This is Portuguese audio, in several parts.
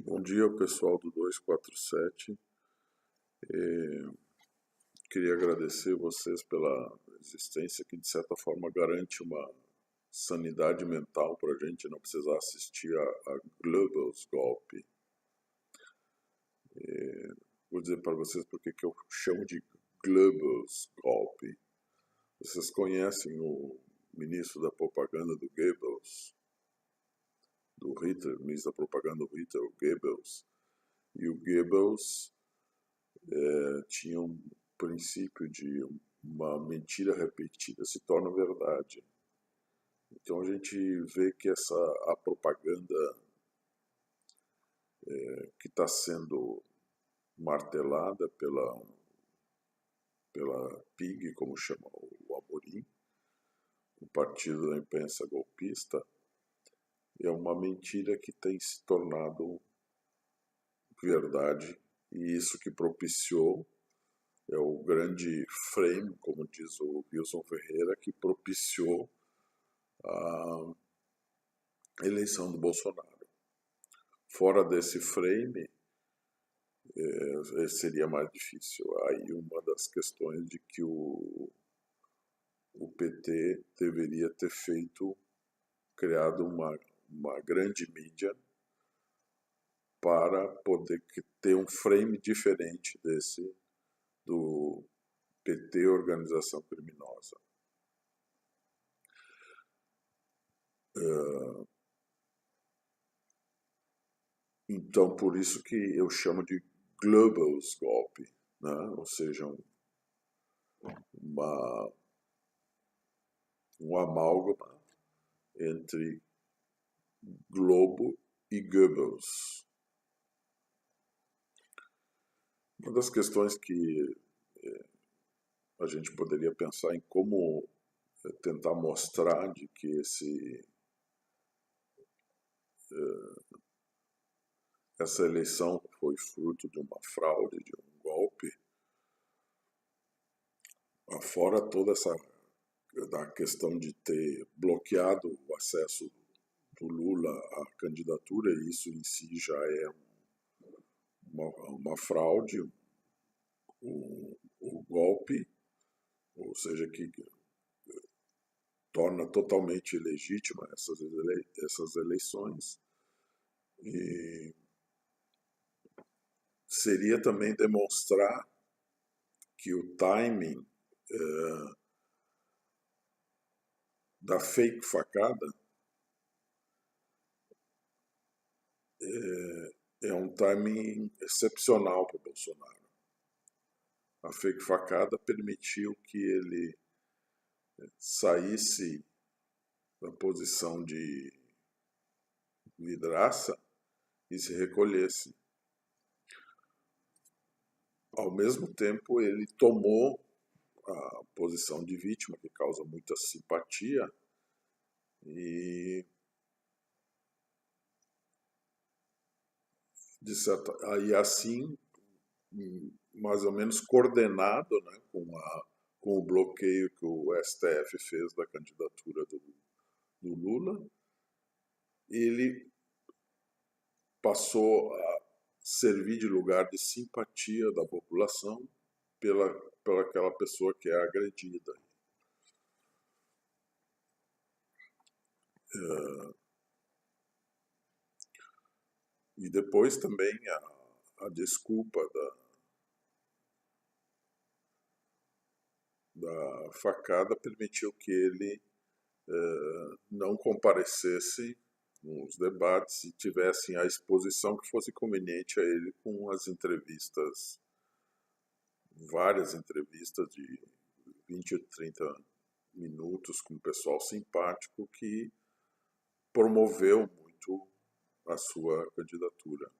Bom dia, pessoal do 247. Queria agradecer vocês pela existência que, de certa forma, garante uma sanidade mental para a gente não precisar assistir a Goebbels golpe. Vou dizer para vocês porque que eu chamo de Goebbels golpe. Vocês conhecem o ministro da propaganda do Goebbels, do Hitler, ministro da propaganda do Hitler, o Goebbels. E o Goebbels tinha um princípio de uma mentira repetida se torna verdade. Então a gente vê que a propaganda que está sendo martelada pela PIG, como chama o Amorim, o Partido da Imprensa Golpista, é uma mentira que tem se tornado verdade, e isso que propiciou é o grande frame, como diz o Wilson Ferreira, que propiciou a eleição do Bolsonaro. Fora desse frame, seria mais difícil. Aí uma das questões de que o PT deveria ter criado uma grande mídia para poder ter um frame diferente desse do PT Organização Criminosa. Então, por isso que eu chamo de Goebbels golpe, né? Ou seja, um amálgama entre Globo e Goebbels. Uma das questões que a gente poderia pensar em como tentar mostrar de que essa eleição foi fruto de uma fraude, de um golpe, fora toda da questão de ter bloqueado o acesso do Lula à candidatura, e isso em si já é uma fraude, o golpe, ou seja, que torna totalmente ilegítima essas eleições. E seria também demonstrar que o timing da fake facada é um timing excepcional para o Bolsonaro. A fake facada permitiu que ele saísse da posição de vidraça e se recolhesse. Ao mesmo tempo, ele tomou a posição de vítima, que causa muita simpatia, e aí assim, mais ou menos coordenado, né, com o bloqueio que o STF fez da candidatura do Lula, ele passou a servir de lugar de simpatia da população pela aquela pessoa que é agredida. E depois também a desculpa da facada permitiu que ele não comparecesse nos debates e tivessem a exposição que fosse conveniente a ele com as entrevistas, várias entrevistas de 20 ou 30 minutos com um pessoal simpático que promoveu muito a sua candidatura.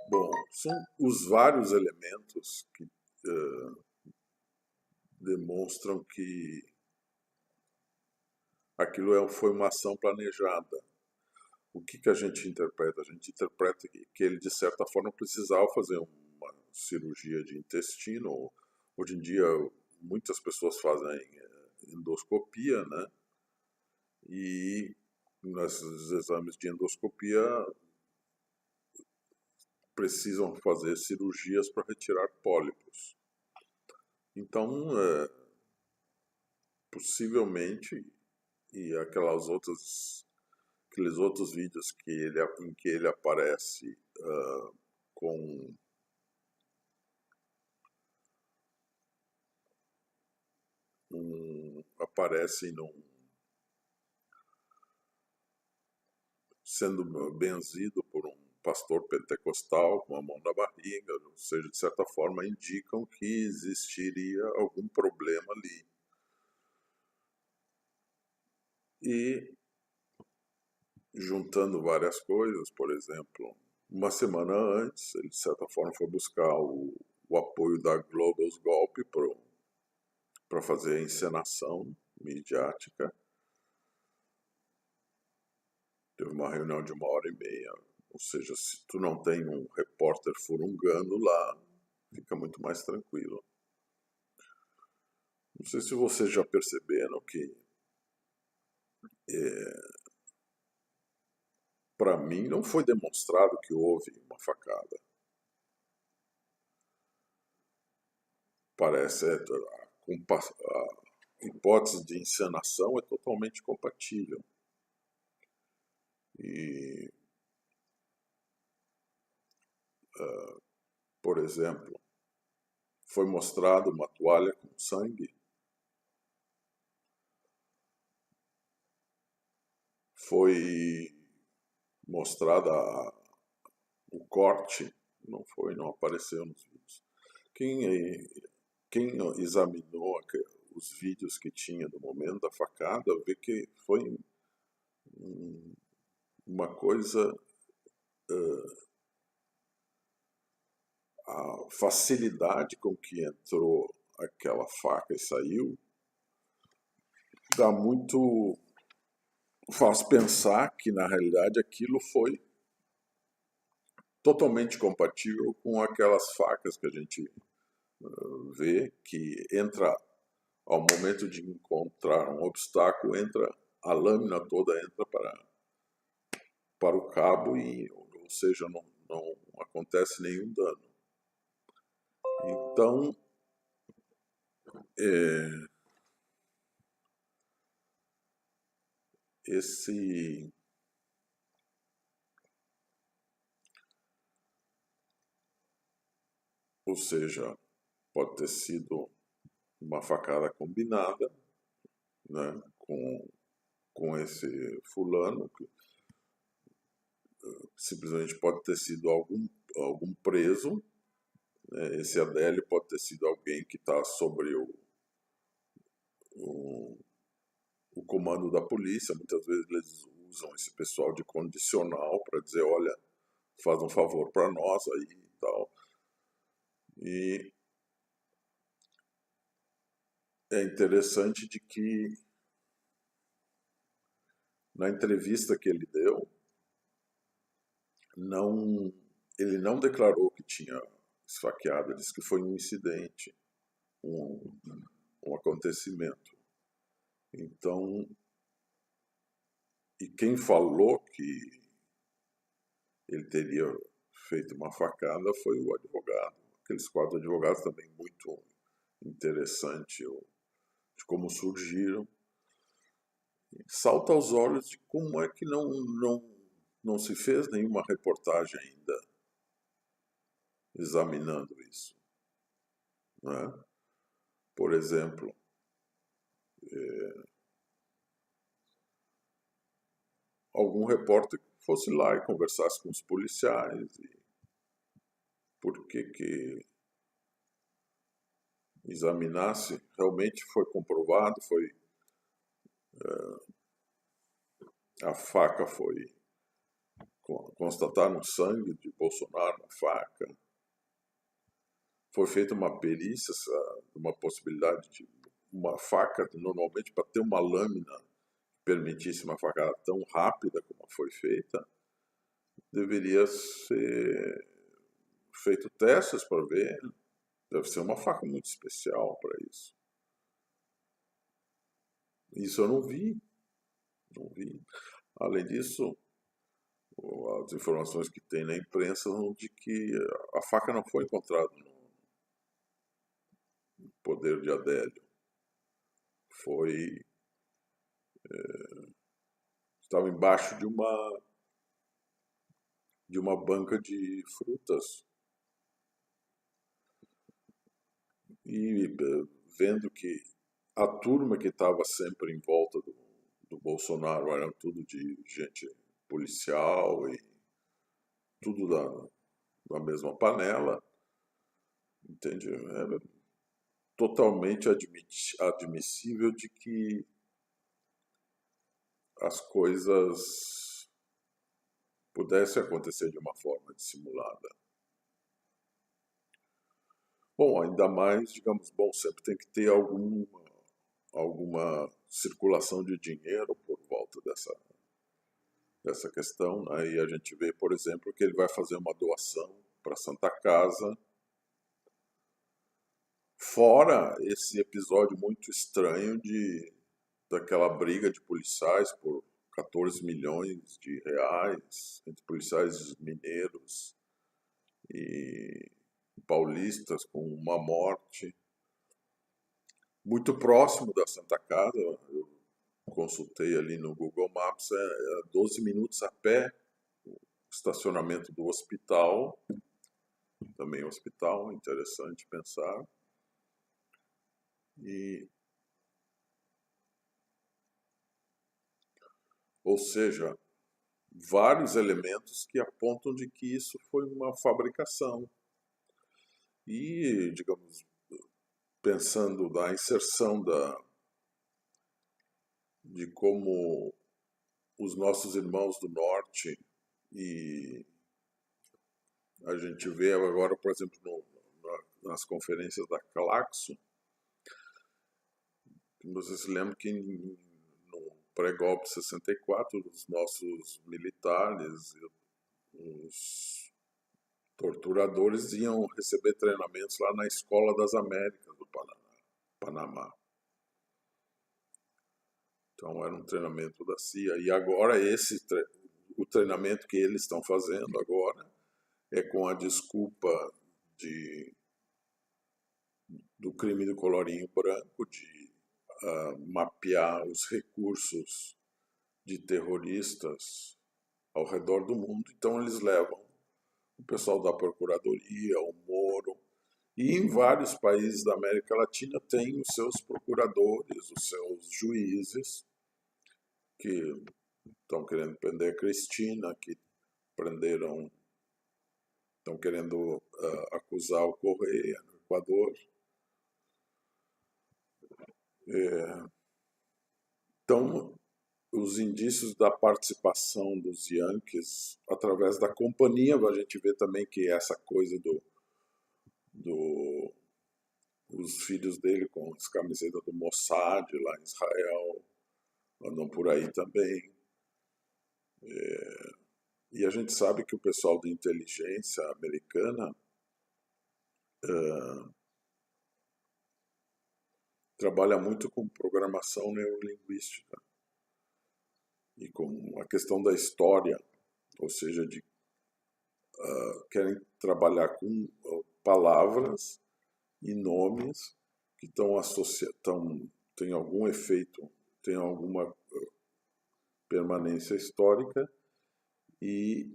Bom, são os vários elementos que demonstram que aquilo foi uma ação planejada. O que a gente interpreta? A gente interpreta que ele, de certa forma, precisava fazer uma cirurgia de intestino. Hoje em dia, muitas pessoas fazem endoscopia, né? E nesses exames de endoscopia precisam fazer cirurgias para retirar pólipos. Então, possivelmente, e aqueles outros vídeos em que ele aparece sendo benzido por um pastor pentecostal com a mão na barriga, ou seja, de certa forma indicam que existiria algum problema ali. E juntando várias coisas, por exemplo, uma semana antes, ele de certa forma foi buscar o apoio da Globals Golpe para fazer a encenação midiática. Teve uma reunião de 1h30, ou seja, se tu não tem um repórter furungando lá, fica muito mais tranquilo. Não sei se vocês já perceberam que para mim não foi demonstrado que houve uma facada. Parece a hipótese de encenação é totalmente compatível. E, por exemplo, foi mostrado uma toalha com sangue. Foi mostrada o corte, não apareceu nos vídeos. Quem examinou os vídeos que tinha do momento da facada, vê que foi uma coisa, a facilidade com que entrou aquela faca e saiu, faz pensar que na realidade aquilo foi totalmente compatível com aquelas facas que a gente vê, que entra ao momento de encontrar um obstáculo, a lâmina toda entra para o cabo, ou seja, não acontece nenhum dano. Então, ou seja, pode ter sido uma facada combinada, né, com esse fulano, que simplesmente pode ter sido algum preso, né, esse Adélio pode ter sido alguém que está sobre o comando da polícia. Muitas vezes eles usam esse pessoal de condicional para dizer, olha, faz um favor para nós aí e tal. E é interessante de que na entrevista que ele deu, ele não declarou que tinha esfaqueado, ele disse que foi um incidente, um acontecimento. Então, e quem falou que ele teria feito uma facada foi o advogado. Aqueles 4 advogados também muito interessante de como surgiram. Salta aos olhos de como é que não se fez nenhuma reportagem ainda examinando isso, né? Por exemplo, algum repórter que fosse lá e conversasse com os policiais, e por que examinasse, realmente foi comprovado, a faca foi, constataram sangue de Bolsonaro na faca, foi feita uma perícia, uma possibilidade de uma faca, normalmente para ter uma lâmina que permitisse uma facada tão rápida como foi feita, deveria ser feito testes para ver, deve ser uma faca muito especial para isso. Isso eu não vi. Além disso, as informações que tem na imprensa são de que a faca não foi encontrada no poder de Adélio. Estava embaixo de uma banca de frutas e vendo que a turma que estava sempre em volta do Bolsonaro era tudo de gente policial e tudo da mesma panela, entende? É totalmente admissível de que as coisas pudessem acontecer de uma forma dissimulada. Bom, ainda mais, digamos, bom, sempre tem que ter alguma circulação de dinheiro por volta dessa questão, né? E a gente vê, por exemplo, que ele vai fazer uma doação para a Santa Casa, fora esse episódio muito estranho daquela briga de policiais por 14 milhões de reais entre policiais mineiros e paulistas, com uma morte muito próximo da Santa Casa. Eu consultei ali no Google Maps, 12 minutos a pé, o estacionamento do hospital, também hospital, interessante pensar. Ou seja, vários elementos que apontam de que isso foi uma fabricação. E, digamos, pensando na inserção de como os nossos irmãos do Norte, e a gente vê agora, por exemplo, nas conferências da Claxo, você se lembra que no pré-golpe 64, os nossos militares, os torturadores iam receber treinamentos lá na Escola das Américas do Panamá. Então era um treinamento da CIA. E agora o treinamento que eles estão fazendo agora é com a desculpa do crime do colorinho branco, de mapear os recursos de terroristas ao redor do mundo. Então eles levam o pessoal da Procuradoria, o Moro, e em vários países da América Latina tem os seus procuradores, os seus juízes, que estão querendo prender a Cristina, que estão querendo acusar o Correia no Equador. Então, os indícios da participação dos Yankees através da companhia, a gente vê também que essa coisa os filhos dele com as camisetas do Mossad lá em Israel andam por aí também. E a gente sabe que o pessoal de inteligência americana trabalha muito com programação neurolinguística e com a questão da história, ou seja, querem trabalhar com palavras e nomes que têm algum efeito, têm alguma permanência histórica e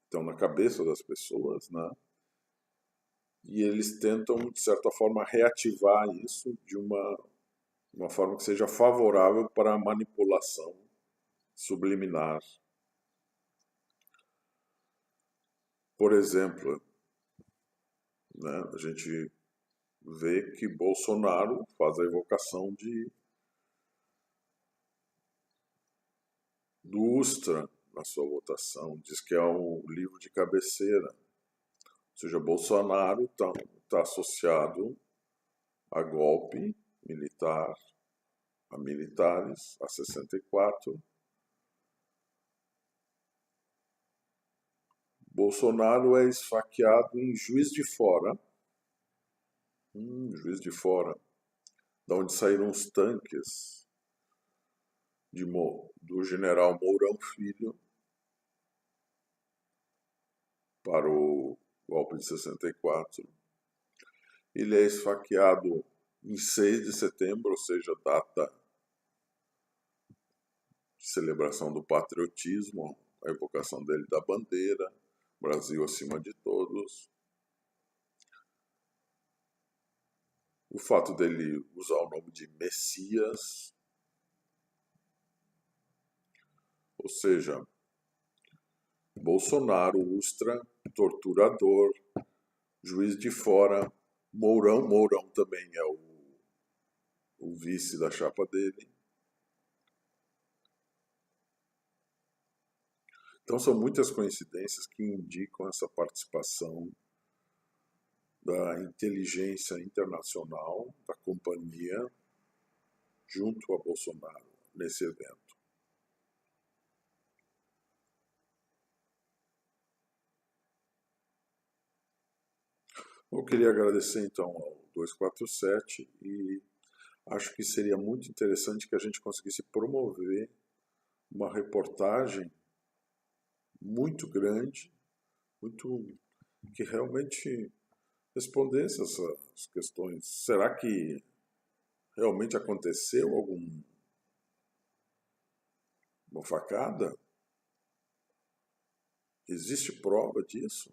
estão na cabeça das pessoas, né? E eles tentam, de certa forma, reativar isso de uma forma que seja favorável para a manipulação subliminar. Por exemplo, né, a gente vê que Bolsonaro faz a evocação do Ustra na sua votação, diz que é um livro de cabeceira. Ou seja, Bolsonaro está associado a golpe militar, a militares, a 64. Bolsonaro é esfaqueado em Juiz de Fora. Juiz de Fora, da onde saíram os tanques do general Mourão Filho para o golpe de 64. Ele é esfaqueado em 6 de setembro, ou seja, data de celebração do patriotismo, a evocação dele da bandeira, Brasil acima de todos. O fato dele usar o nome de Messias, ou seja, Bolsonaro, Ustra, torturador, juiz de fora, Mourão também é o vice da chapa dele. Então são muitas coincidências que indicam essa participação da inteligência internacional, da companhia, junto a Bolsonaro, nesse evento. Eu queria agradecer então ao 247 e acho que seria muito interessante que a gente conseguisse promover uma reportagem muito grande, que realmente respondesse essas questões. Será que realmente aconteceu alguma facada? Existe prova disso?